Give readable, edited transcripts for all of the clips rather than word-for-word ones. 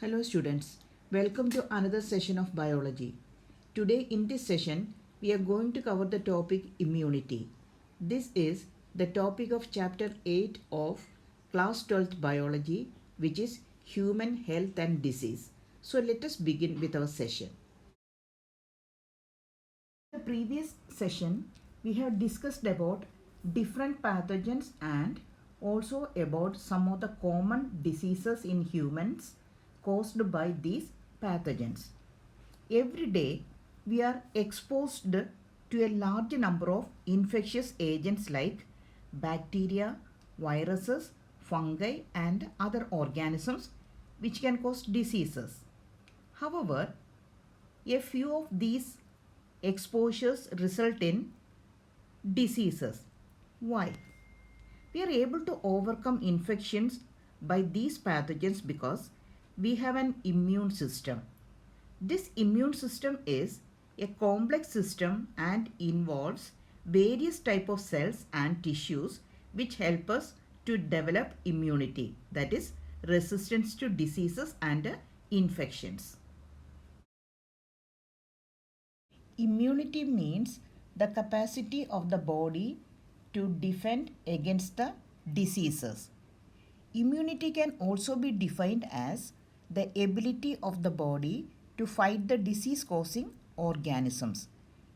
Hello students, welcome to another session of biology. Today in this session, we are going to cover the topic immunity. This is the topic of chapter 8 of class 12th biology, which is human health and disease. So let us begin with our session. In the previous session, we have discussed about different pathogens and also about some of the common diseases in humans caused by these pathogens. Every day, we are exposed to a large number of infectious agents like bacteria, viruses, fungi, and other organisms which can cause diseases. However, a few of these exposures result in diseases. Why? We are able to overcome infections by these pathogens because we have an immune system. This immune system is a complex system and involves various type of cells and tissues which help us to develop immunity, that is resistance to diseases and infections. Immunity means the capacity of the body to defend against the diseases. Immunity can also be defined as the ability of the body to fight the disease causing organisms.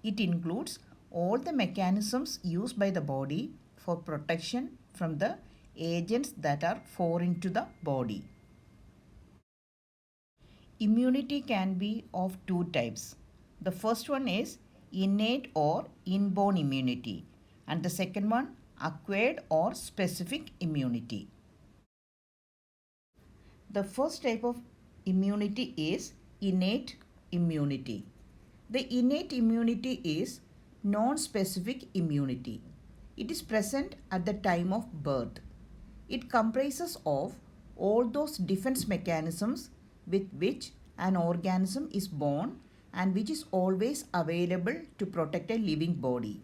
It includes all the mechanisms used by the body for protection from the agents that are foreign to the body. Immunity can be of two types. The first one is innate or inborn immunity, and the second one acquired or specific immunity. The first type of immunity is innate immunity. The innate immunity is non-specific immunity. It is present at the time of birth. It comprises of all those defense mechanisms with which an organism is born and which is always available to protect a living body.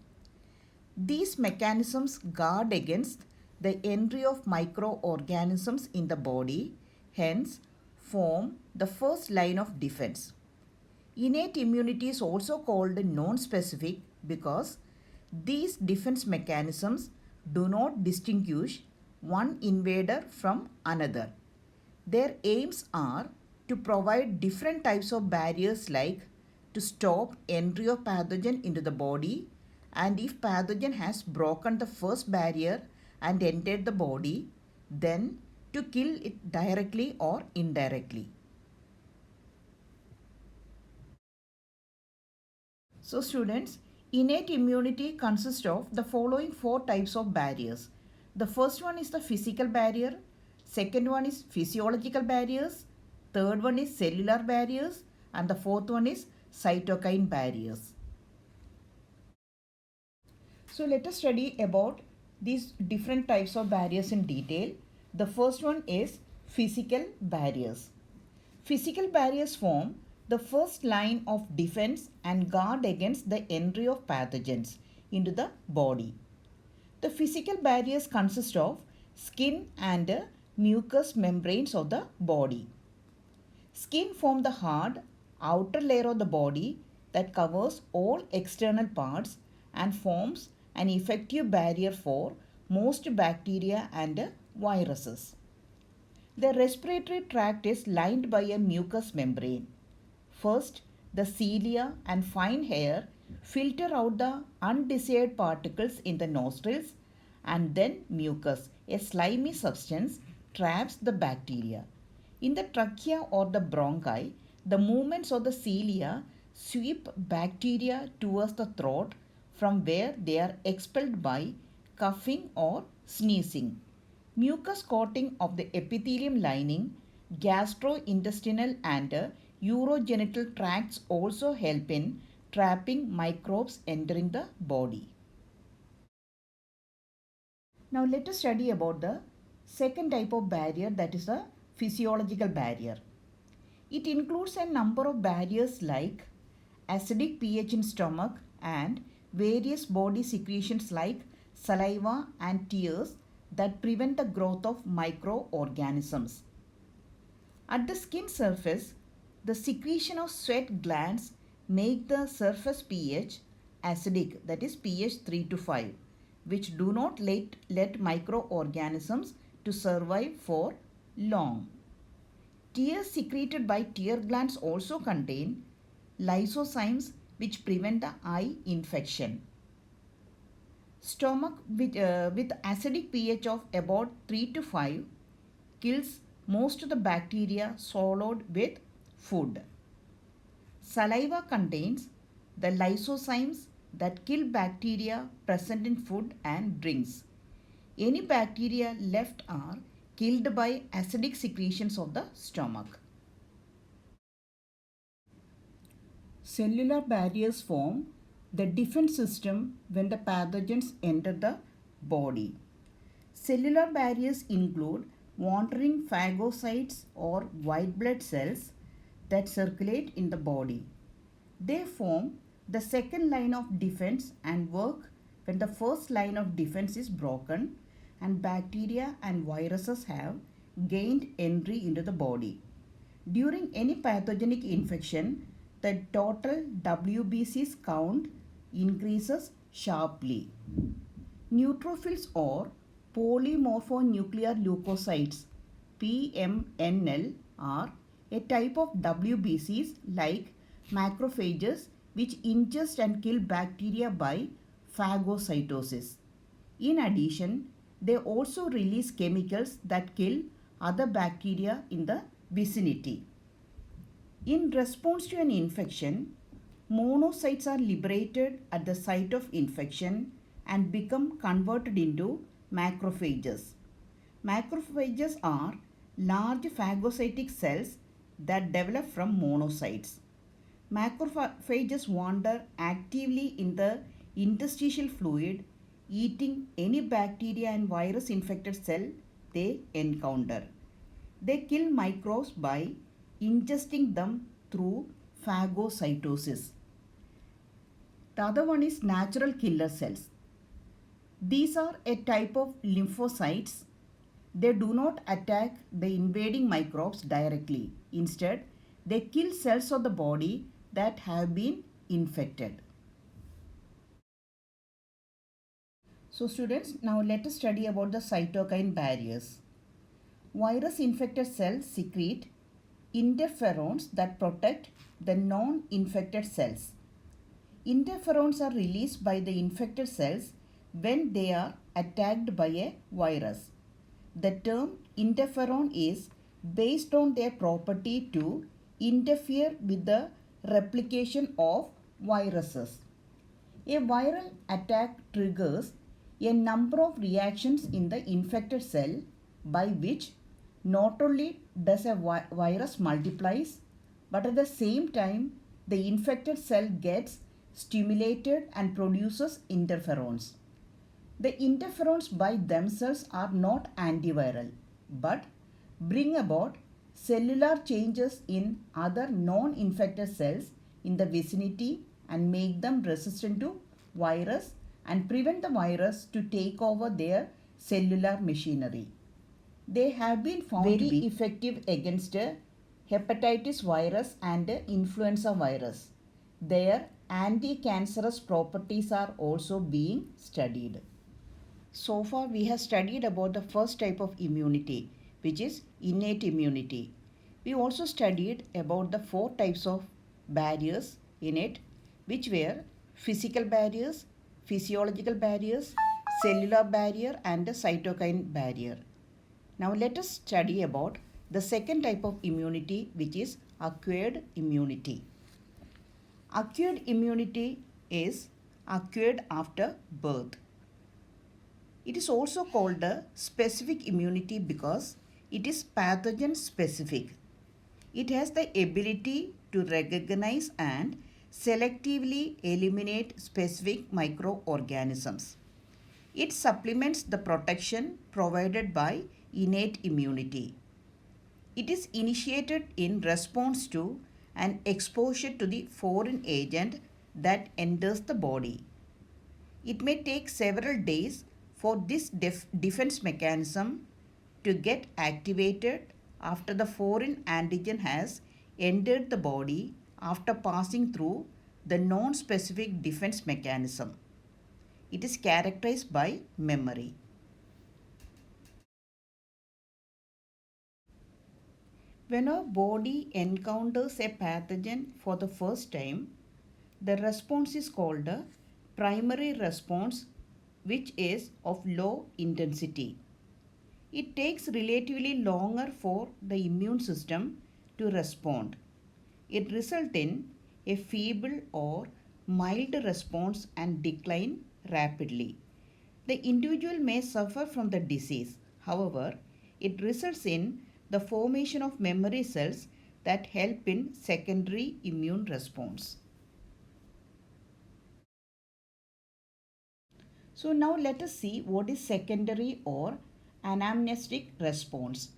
These mechanisms guard against the entry of microorganisms in the body, hence form the first line of defense. Innate immunity is also called non-specific because these defense mechanisms do not distinguish one invader from another. Their aims are to provide different types of barriers like to stop entry of pathogen into the body, and if pathogen has broken the first barrier and entered the body, then to kill it directly or indirectly. So students, innate immunity consists of the following four types of barriers. The first one is the physical barrier, second one is physiological barriers, third one is cellular barriers, and the fourth one is cytokine barriers. So let us study about these different types of barriers in detail. The first one is physical barriers. Physical barriers form the first line of defense and guard against the entry of pathogens into the body. The physical barriers consist of skin and mucous membranes of the body. Skin forms the hard outer layer of the body that covers all external parts and forms an effective barrier for most bacteria and viruses. The respiratory tract is lined by a mucous membrane. First, the cilia and fine hair filter out the undesired particles in the nostrils, and then mucus, a slimy substance, traps the bacteria. In the trachea or the bronchi, the movements of the cilia sweep bacteria towards the throat from where they are expelled by coughing or sneezing. Mucus coating of the epithelium lining, gastrointestinal and urogenital tracts also help in trapping microbes entering the body. Now let us study about the second type of barrier, that is the physiological barrier. It includes a number of barriers like acidic pH in stomach and various body secretions like saliva and tears that prevent the growth of microorganisms. At the skin surface, the secretion of sweat glands make the surface pH acidic, that is pH 3 to 5, which do not let microorganisms to survive for long. Tears secreted by tear glands also contain lysozymes which prevent the eye infection. Stomach with acidic pH of about 3 to 5 kills most of the bacteria swallowed with food. Saliva contains the lysozymes that kill bacteria present in food and drinks. Any bacteria left are killed by acidic secretions of the stomach. Cellular barriers form the defense system when the pathogens enter the body. Cellular barriers include wandering phagocytes or white blood cells that circulate in the body. They form the second line of defense and work when the first line of defense is broken and bacteria and viruses have gained entry into the body. During any pathogenic infection, the total WBC's count increases sharply. Neutrophils or polymorphonuclear leukocytes PMNL are a type of WBCs like macrophages which ingest and kill bacteria by phagocytosis. In addition, they also release chemicals that kill other bacteria in the vicinity. In response to an infection, monocytes are liberated at the site of infection and become converted into macrophages. Macrophages are large phagocytic cells that develop from monocytes. Macrophages wander actively in the interstitial fluid, eating any bacteria and virus infected cell they encounter. They kill microbes by ingesting them through phagocytosis. The other one is natural killer cells. These are a type of lymphocytes. They do not attack the invading microbes directly. Instead, they kill cells of the body that have been infected. So students, now let us study about the cytokine barriers. Virus infected cells secrete interferons that protect the non-infected cells. Interferons are released by the infected cells when they are attacked by a virus. The term interferon is based on their property to interfere with the replication of viruses. A viral attack triggers a number of reactions in the infected cell by which not only does a virus multiplies, but at the same time the infected cell gets stimulated and produces interferons. The interferons by themselves are not antiviral, but bring about cellular changes in other non-infected cells in the vicinity and make them resistant to virus and prevent the virus to take over their cellular machinery. They have been found very to be effective against hepatitis virus and influenza virus. Their anti-cancerous properties are also being studied. So far we have studied about the first type of immunity, which is innate immunity. We also studied about the four types of barriers in it, which were physical barriers, physiological barriers, cellular barrier and the cytokine barrier. Now let us study about the second type of immunity, which is acquired immunity. Acquired immunity is acquired after birth. It is also called a specific immunity because it is pathogen specific. It has the ability to recognize and selectively eliminate specific microorganisms. It supplements the protection provided by innate immunity. It is initiated in response to an exposure to the foreign agent that enters the body. It may take several days for this defense mechanism to get activated after the foreign antigen has entered the body after passing through the non-specific defense mechanism. It is characterized by memory. When our body encounters a pathogen for the first time, the response is called a primary response, which is of low intensity. It takes relatively longer for the immune system to respond. It results in a feeble or mild response and decline rapidly. The individual may suffer from the disease. However, it results in the formation of memory cells that help in secondary immune response. So now let us see what is secondary or anamnestic response.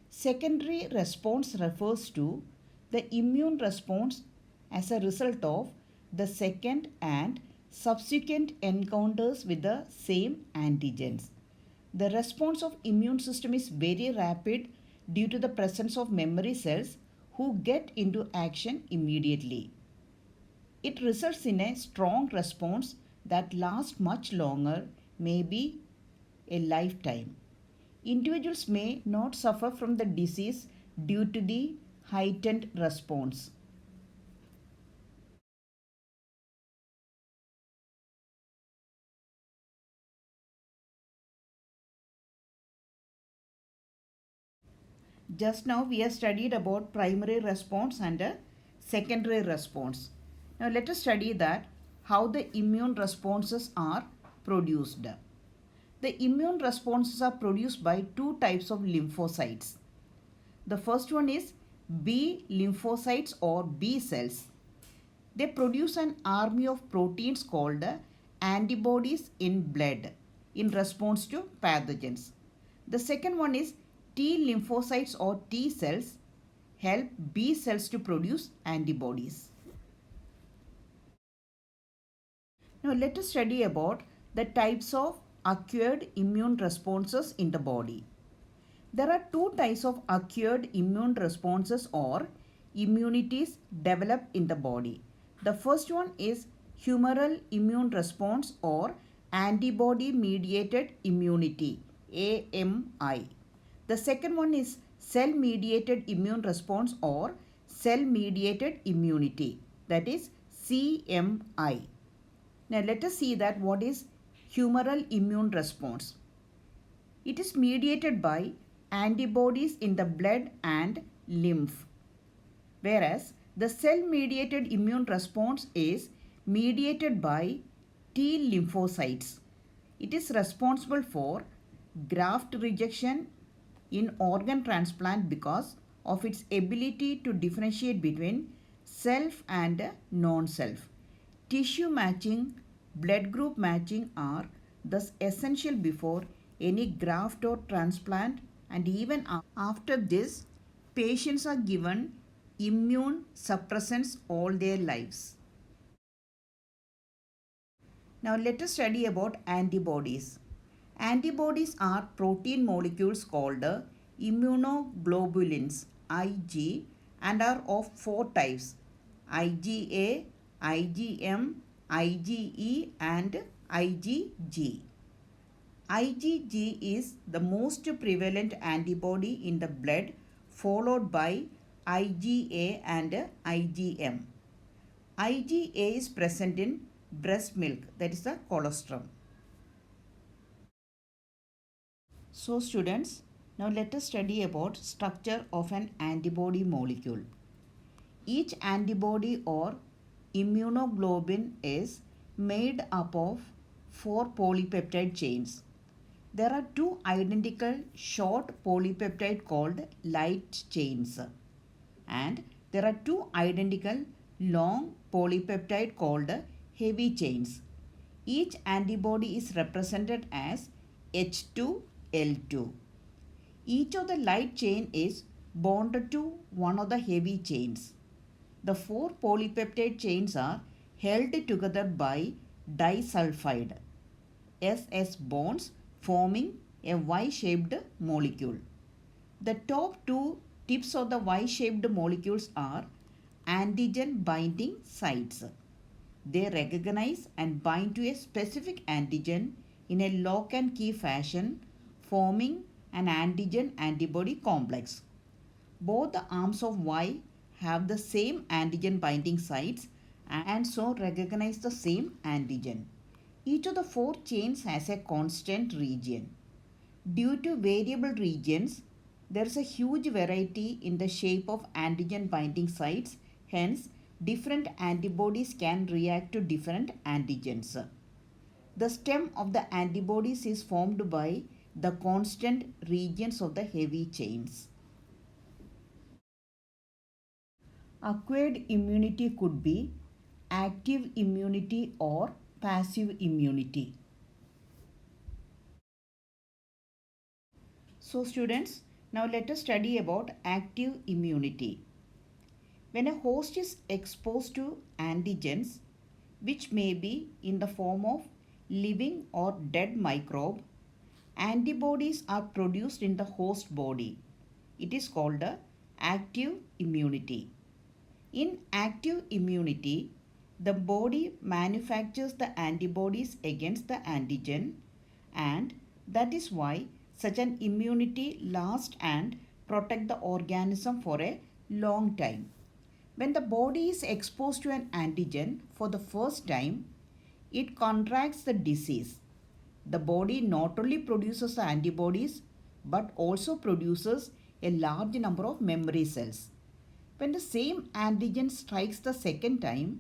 Secondary response refers to the immune response as a result of the second and subsequent encounters with the same antigens. The response of immune system is very rapid due to the presence of memory cells who get into action immediately. It results in a strong response that lasts much longer, maybe a lifetime. Individuals may not suffer from the disease due to the heightened response. Just now we have studied about primary response and a secondary response. Now let us study that how the immune responses are produced. The immune responses are produced by two types of lymphocytes. The first one is B lymphocytes or B cells. They produce an army of proteins called antibodies in blood in response to pathogens. The second one is T lymphocytes or T cells help B cells to produce antibodies. Now let us study about the types of acquired immune responses in the body. There are two types of acquired immune responses or immunities developed in the body. The first one is humoral immune response or antibody mediated immunity, AMI. The second one is cell mediated immune response or cell mediated immunity, that is CMI. Now let us see that what is humoral immune response. It is mediated by antibodies in the blood and lymph, whereas the cell mediated immune response is mediated by T lymphocytes. It is responsible for graft rejection in organ transplant because of its ability to differentiate between self and non-self. Tissue matching, blood group matching are thus essential before any graft or transplant, and even after this, patients are given immune suppressants all their lives. Now let us study about antibodies. Antibodies are protein molecules called immunoglobulins, Ig, and are of four types: IgA, IgM, IgE, and IgG. IgG is the most prevalent antibody in the blood, followed by IgA and IgM. IgA is present in breast milk, that is the colostrum. So students, now let us study about structure of an antibody molecule. Each antibody or immunoglobulin is made up of four polypeptide chains. There are two identical short polypeptide called light chains, and there are two identical long polypeptide called heavy chains. Each antibody is represented as H2L2. Each of the light chain is bonded to one of the heavy chains. The four polypeptide chains are held together by disulfide SS bonds forming a Y-shaped molecule. The top two tips of the Y-shaped molecules are antigen binding sites. They recognize and bind to a specific antigen in a lock and key fashion, forming an antigen antibody complex. Both the arms of Y have the same antigen binding sites and so recognize the same antigen. Each of the four chains has a constant region. Due to variable regions, there is a huge variety in the shape of antigen binding sites. Hence, different antibodies can react to different antigens. The stem of the antibodies is formed by the constant regions of the heavy chains. Acquired immunity could be active immunity or passive immunity. So students, now let us study about active immunity. When a host is exposed to antigens, which may be in the form of living or dead microbe, antibodies are produced in the host body. It is called active immunity. In active immunity, the body manufactures the antibodies against the antigen, and that is why such an immunity lasts and protect the organism for a long time. When the body is exposed to an antigen for the first time, it contracts the disease. The body not only produces the antibodies but also produces a large number of memory cells. When the same antigen strikes the second time,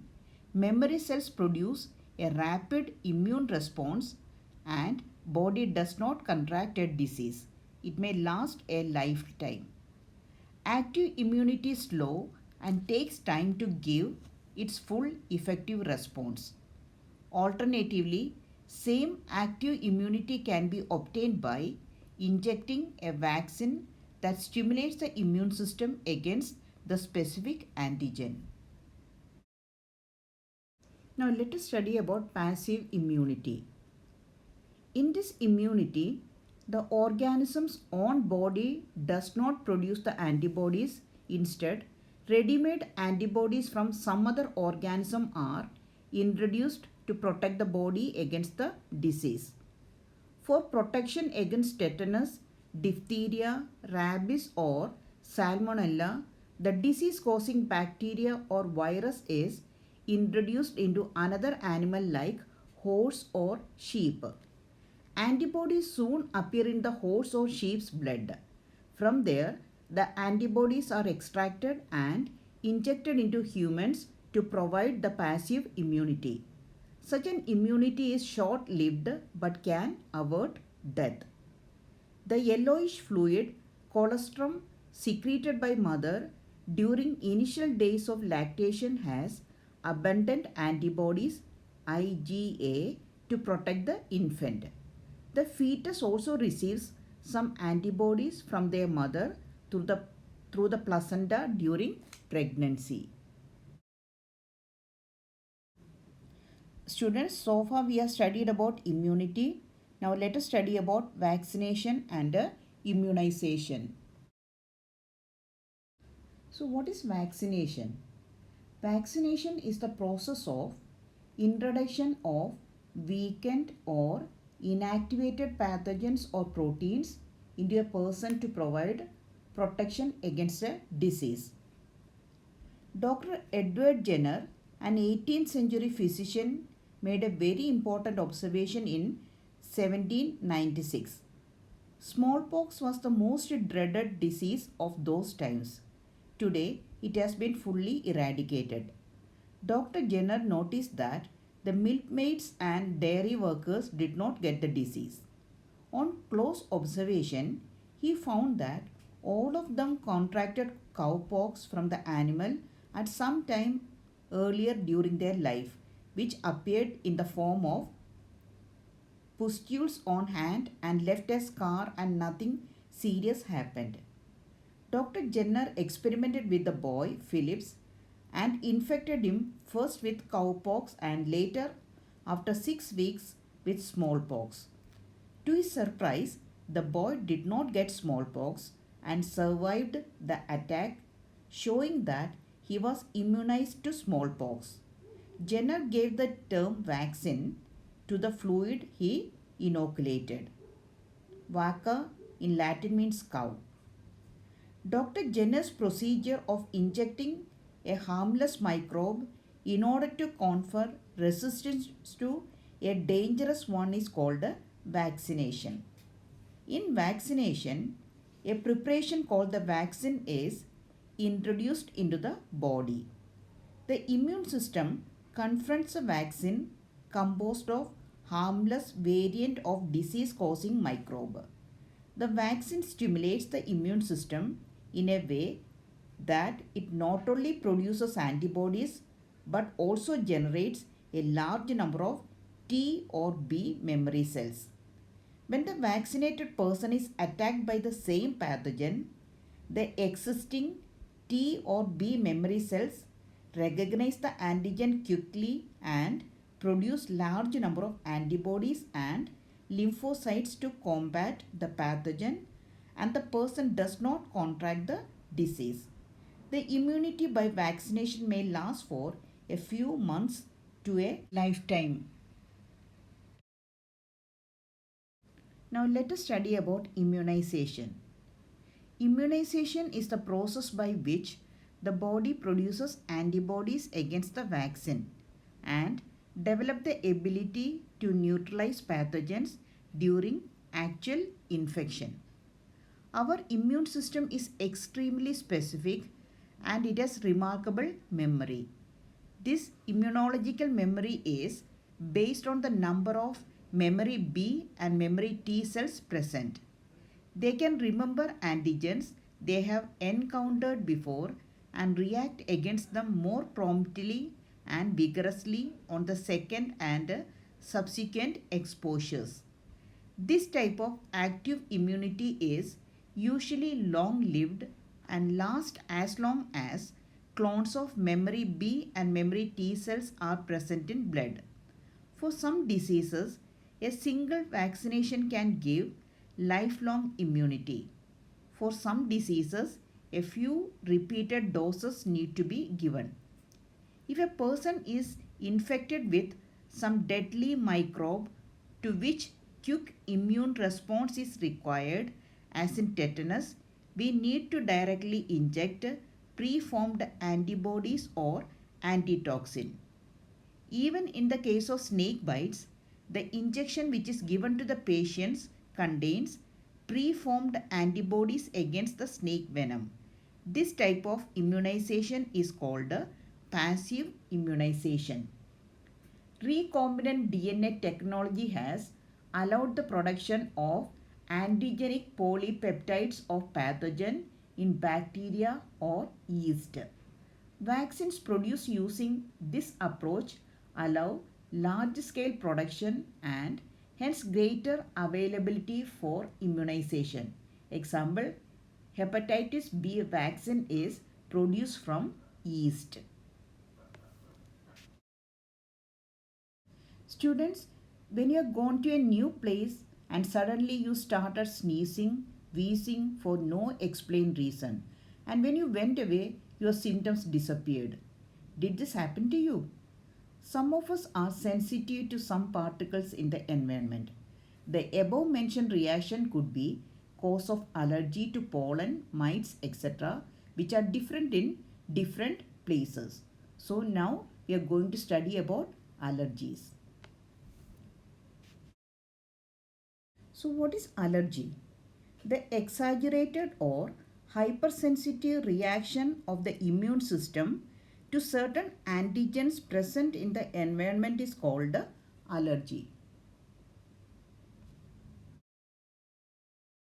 memory cells produce a rapid immune response and body does not contract a disease. It may last a lifetime. Active immunity is slow and takes time to give its full effective response. Alternatively, same active immunity can be obtained by injecting a vaccine that stimulates the immune system against the specific antigen. Now let us study about passive immunity. In this immunity, the organism's own body does not produce the antibodies. Instead, ready-made antibodies from some other organism are introduced to protect the body against the disease. For protection against tetanus, diphtheria, rabies or salmonella, the disease-causing bacteria or virus is introduced into another animal like horse or sheep. Antibodies soon appear in the horse or sheep's blood. From there, the antibodies are extracted and injected into humans to provide the passive immunity. Such an immunity is short-lived but can avert death. The yellowish fluid, colostrum, secreted by mother during initial days of lactation has abundant antibodies IgA to protect the infant. The fetus also receives some antibodies from their mother through the placenta during pregnancy. Students, so far we have studied about immunity. Now let us study about vaccination and immunization. So what is vaccination? Vaccination is the process of introduction of weakened or inactivated pathogens or proteins into a person to provide protection against a disease. Dr. Edward Jenner, an 18th century physician, made a very important observation in 1796. Smallpox was the most dreaded disease of those times. Today, it has been fully eradicated. Dr. Jenner noticed that the milkmaids and dairy workers did not get the disease. On close observation, he found that all of them contracted cowpox from the animal at some time earlier during their life, which appeared in the form of pustules on hand and left a scar, and nothing serious happened. Dr. Jenner experimented with the boy, Phillips, and infected him first with cowpox and later, after 6 weeks, with smallpox. To his surprise, the boy did not get smallpox, and survived the attack, showing that he was immunized to smallpox. Jenner gave the term vaccine to the fluid he inoculated. Vacca in Latin means cow. Dr. Jenner's procedure of injecting a harmless microbe in order to confer resistance to a dangerous one is called vaccination. In vaccination, a preparation called the vaccine is introduced into the body. The immune system confronts a vaccine composed of harmless variant of disease causing microbe. The vaccine stimulates the immune system in a way that it not only produces antibodies but also generates a large number of T or B memory cells. When the vaccinated person is attacked by the same pathogen, the existing T or B memory cells recognize the antigen quickly and produce large number of antibodies and lymphocytes to combat the pathogen, and the person does not contract the disease. The immunity by vaccination may last for a few months to a lifetime. Now let us study about immunization. Immunization is the process by which the body produces antibodies against the vaccine and develop the ability to neutralize pathogens during actual infection. Our immune system is extremely specific and it has remarkable memory. This immunological memory is based on the number of memory B and memory T cells present. They can remember antigens they have encountered before and react against them more promptly and vigorously on the second and subsequent exposures. This type of active immunity is usually long lived and lasts as long as clones of memory B and memory T cells are present in blood. For some diseases, a single vaccination can give lifelong immunity. For some diseases, a few repeated doses need to be given. If a person is infected with some deadly microbe to which quick immune response is required, as in tetanus, we need to directly inject preformed antibodies or antitoxin. Even in the case of snake bites, the injection which is given to the patients contains preformed antibodies against the snake venom. This type of immunization is called passive immunization. Recombinant DNA technology has allowed the production of antigenic polypeptides of pathogen in bacteria or yeast. Vaccines produced using this approach allow large scale production and hence greater availability for immunization. Example, hepatitis B vaccine is produced from yeast. Students, when you have gone to a new place and suddenly you started sneezing, wheezing for no explained reason, and when you went away, your symptoms disappeared. Did this happen to you? Some of us are sensitive to some particles in the environment. The above mentioned reaction could be cause of allergy to pollen, mites, etc., which are different in different places. So now we are going to study about allergies. So what is allergy? The exaggerated or hypersensitive reaction of the immune system to certain antigens present in the environment is called allergy.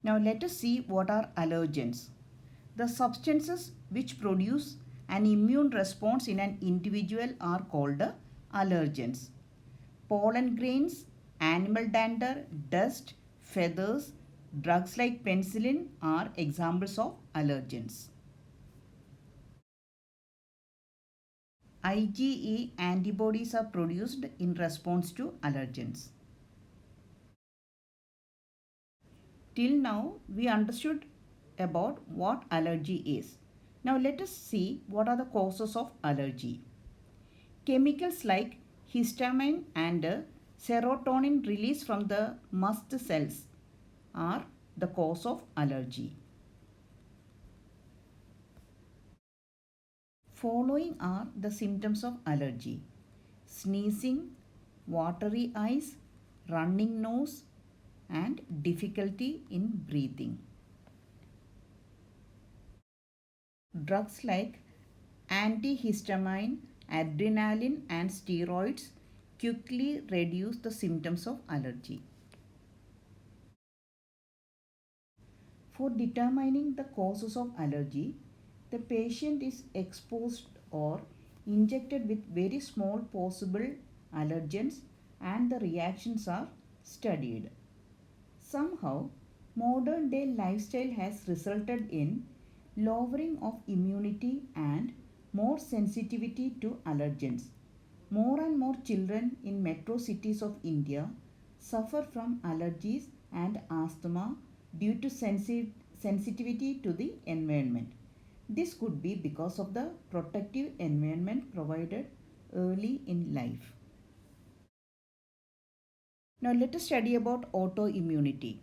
Now let us see what are allergens. The substances which produce an immune response in an individual are called allergens. Pollen grains, animal dander, dust, feathers, drugs like penicillin are examples of allergens. IgE antibodies are produced in response to allergens. Till now, we understood about what allergy is. Now let us see what are the causes of allergy. Chemicals like histamine and serotonin released from the mast cells are the cause of allergy. Following are the symptoms of allergy: sneezing, watery eyes, running nose, and difficulty in breathing. Drugs like antihistamine, adrenaline, and steroids quickly reduce the symptoms of allergy. For determining the causes of allergy, the patient is exposed or injected with very small possible allergens and the reactions are studied. Somehow, modern day lifestyle has resulted in lowering of immunity and more sensitivity to allergens. More and more children in metro cities of India suffer from allergies and asthma due to sensitivity to the environment. This could be because of the protective environment provided early in life. Now let us study about autoimmunity.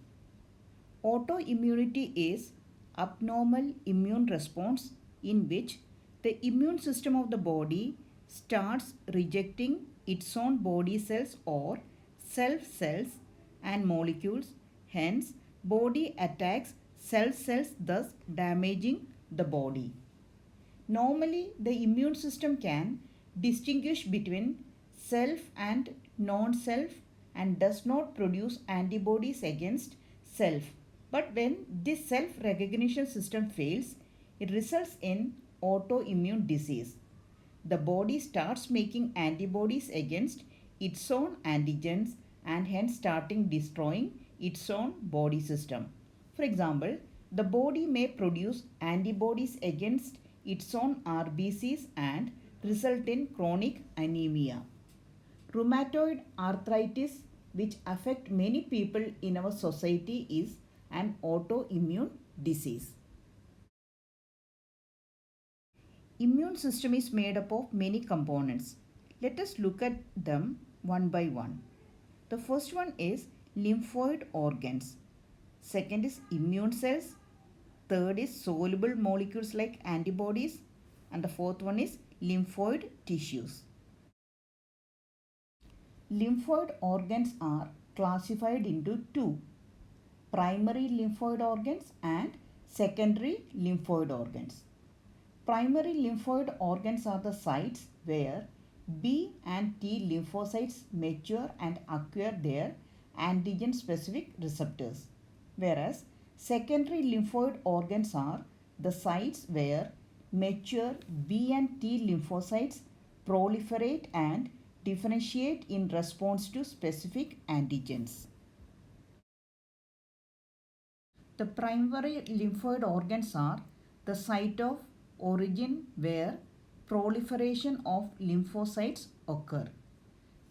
Autoimmunity is abnormal immune response in which the immune system of the body starts rejecting its own body cells or self cells and molecules. Hence, body attacks cells, thus damaging the body. Normally, the immune system can distinguish between self and non self and does not produce antibodies against self. But when this self recognition system fails, it results in autoimmune disease. The body starts making antibodies against its own antigens and hence starting destroying its own body system. For example, the body may produce antibodies against its own RBCs and result in chronic anemia. Rheumatoid arthritis, which affect many people in our society, is an autoimmune disease. Immune system is made up of many components. Let us look at them one by one. The first one is lymphoid organs. Second is immune cells. Third is soluble molecules like antibodies. And the fourth one is lymphoid tissues. Lymphoid organs are classified into two: primary lymphoid organs and secondary lymphoid organs. Primary lymphoid organs are the sites where B and T lymphocytes mature and acquire their antigen specific receptors, whereas secondary lymphoid organs are the sites where mature B and T lymphocytes proliferate and differentiate in response to specific antigens. The primary lymphoid organs are the site of origin where proliferation of lymphocytes occur.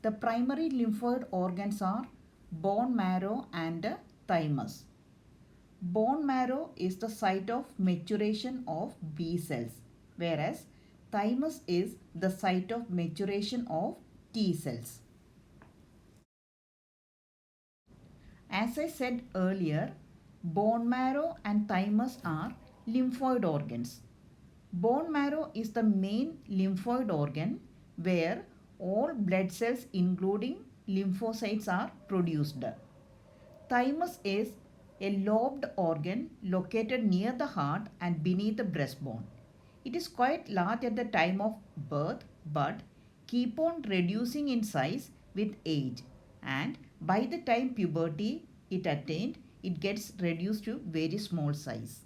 The primary lymphoid organs are bone marrow and thymus. Bone marrow is the site of maturation of B cells, whereas thymus is the site of maturation of T cells. As I said earlier, bone marrow and thymus are lymphoid organs. Bone marrow is the main lymphoid organ where all blood cells including lymphocytes are produced. Thymus is a lobed organ located near the heart and beneath the breastbone. It is quite large at the time of birth but keep on reducing in size with age, and by the time puberty it attained, it gets reduced to very small size.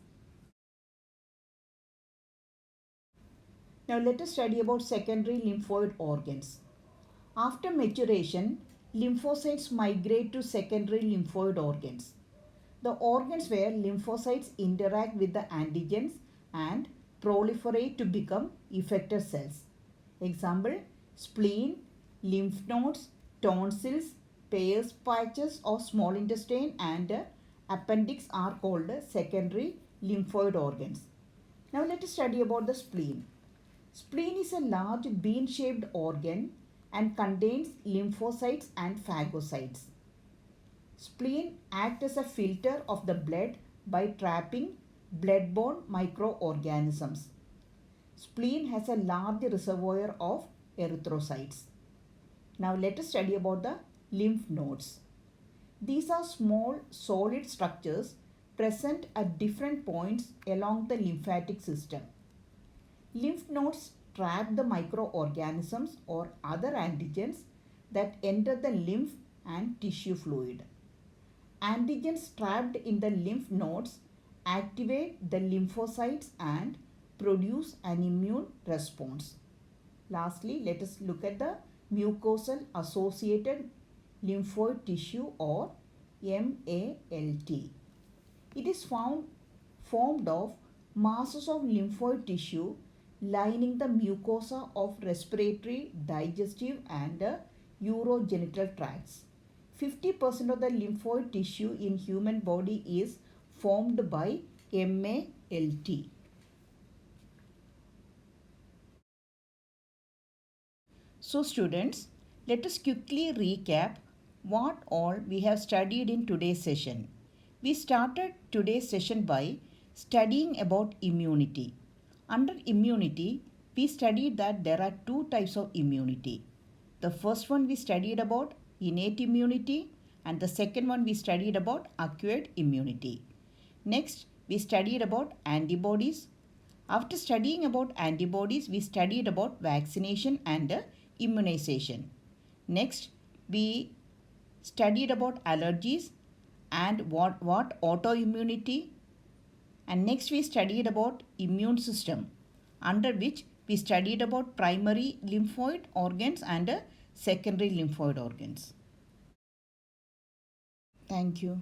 Now let us study about secondary lymphoid organs. After maturation, lymphocytes migrate to secondary lymphoid organs. The organs where lymphocytes interact with the antigens and proliferate to become effector cells. Example: spleen, lymph nodes, tonsils, Peyer's patches of small intestine and appendix are called secondary lymphoid organs. Now let us study about the spleen. Spleen is a large bean-shaped organ and contains lymphocytes and phagocytes. Spleen acts as a filter of the blood by trapping blood-borne microorganisms. Spleen has a large reservoir of erythrocytes. Now let us study about the lymph nodes. These are small solid structures present at different points along the lymphatic system. Lymph nodes trap the microorganisms or other antigens that enter the lymph and tissue fluid. Antigens trapped in the lymph nodes activate the lymphocytes and produce an immune response. Lastly, let us look at the mucosal associated lymphoid tissue or MALT. It is formed of masses of lymphoid tissue lining the mucosa of respiratory, digestive and urogenital tracts. 50% of the lymphoid tissue in human body is formed by MALT. So students, let us quickly recap what all we have studied in today's session. We started today's session by studying about immunity. Under immunity, we studied that there are two types of immunity. The first one we studied about innate immunity and the second one we studied about acquired immunity. Next, we studied about antibodies. After studying about antibodies, we studied about vaccination and immunization. Next, we studied about allergies and what autoimmunity. And next we studied about immune system, under which we studied about primary lymphoid organs and secondary lymphoid organs. Thank you.